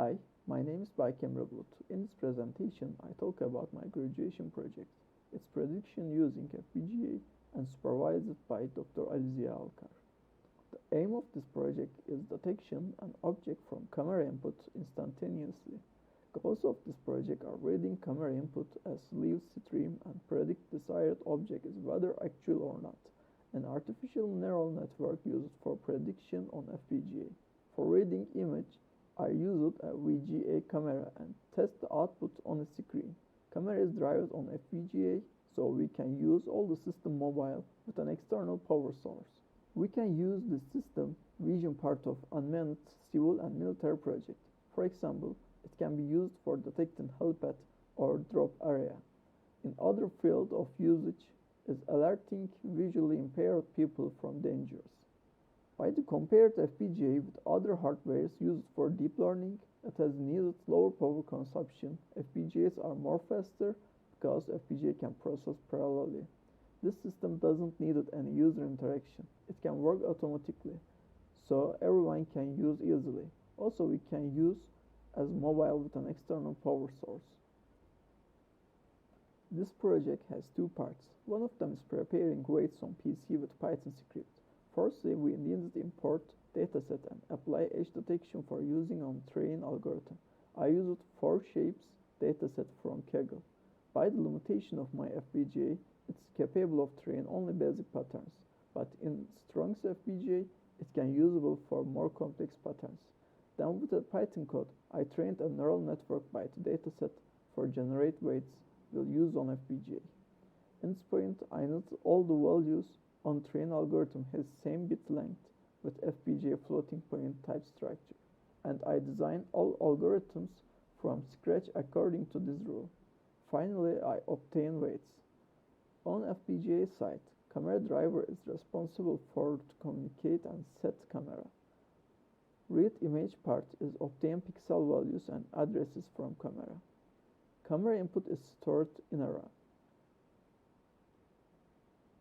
Hi, my name is Baykem Rablut. In this presentation, I talk about my graduation project, its prediction using FPGA and supervised by Dr. Ziya Alkar. The aim of this project is detection an object from camera input instantaneously. Goals of this project are reading camera input as live stream and predict desired object is whether actual or not. An artificial neural network used for prediction on FPGA. For reading image, I used a VGA camera and test the output on a screen. Camera is driven on FPGA, so we can use all the system mobile with an external power source. We can use this system vision part of unmanned civil and military project. For example, it can be used for detecting helipad or drop area. In other field of usage is alerting visually impaired people from dangers. By the compared FPGA with other hardwares used for deep learning, it has needed lower power consumption. FPGAs are more faster because FPGA can process parallelly. This system doesn't need any user interaction. It can work automatically, so everyone can use easily. Also, we can use as mobile with an external power source. This project has two parts. One of them is preparing weights on PC with Python script. Firstly, we need to import dataset and apply edge detection for using on train algorithm. I used 4 shapes dataset from Kaggle. By the limitation of my FPGA, it's capable of train only basic patterns, but in Strong's FPGA, it can usable for more complex patterns. Then with the Python code, I trained a neural network by the dataset for generate weights we'll use on FPGA. In this point, I need all the values on train algorithm has same bit length with FPGA floating point type structure, and I design all algorithms from scratch according to this rule. Finally, I obtain weights. On FPGA side, camera driver is responsible for to communicate and set camera. Read image part is obtain pixel values and addresses from camera. Camera input is stored in a RAM.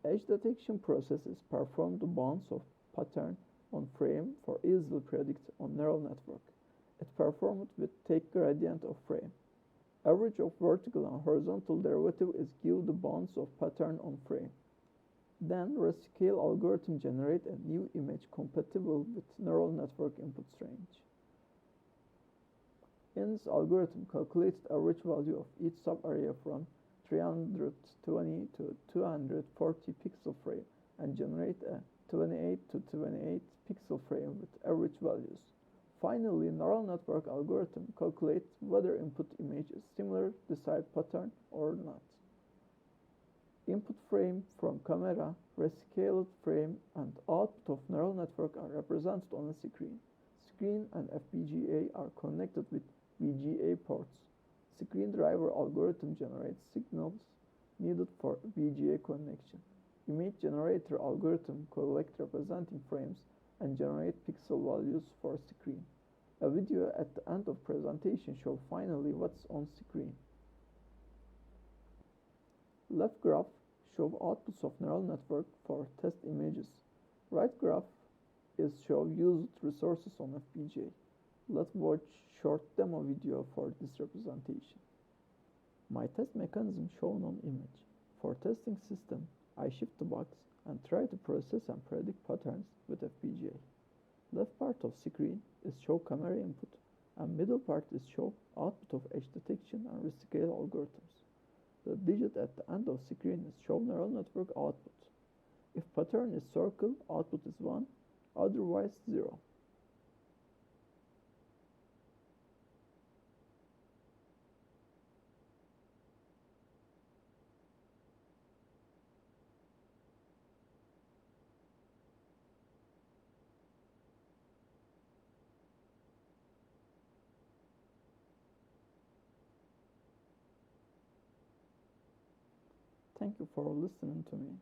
Edge detection process is performed the bounds of pattern on frame for easily predict on neural network. It performed with take gradient of frame. Average of vertical and horizontal derivative is give the bounds of pattern on frame. Then rescale algorithm generate a new image compatible with neural network input range. In this algorithm calculates average value of each sub-area from 320 to 240 pixel frame and generate a 28 to 28 pixel frame with average values. Finally, neural network algorithm calculates whether input image is similar desired pattern or not. Input frame from camera, rescaled frame, and output of neural network are represented on a screen. Screen and FPGA are connected with VGA ports. Screen driver algorithm generates signals needed for VGA connection. Image generator algorithm collect representing frames and generate pixel values for screen. A video at the end of presentation shows finally what's on screen. Left graph shows outputs of neural network for test images. Right graph is show used resources on FPGA. Let's watch short demo video for this representation. My test mechanism shown on image. For testing system, I shift the box and try to process and predict patterns with FPGA. Left part of screen is show camera input, and middle part is show output of edge detection and rescale algorithms. The digit at the end of screen is show neural network output. If pattern is circle, output is 1, otherwise 0. Thank you for listening to me.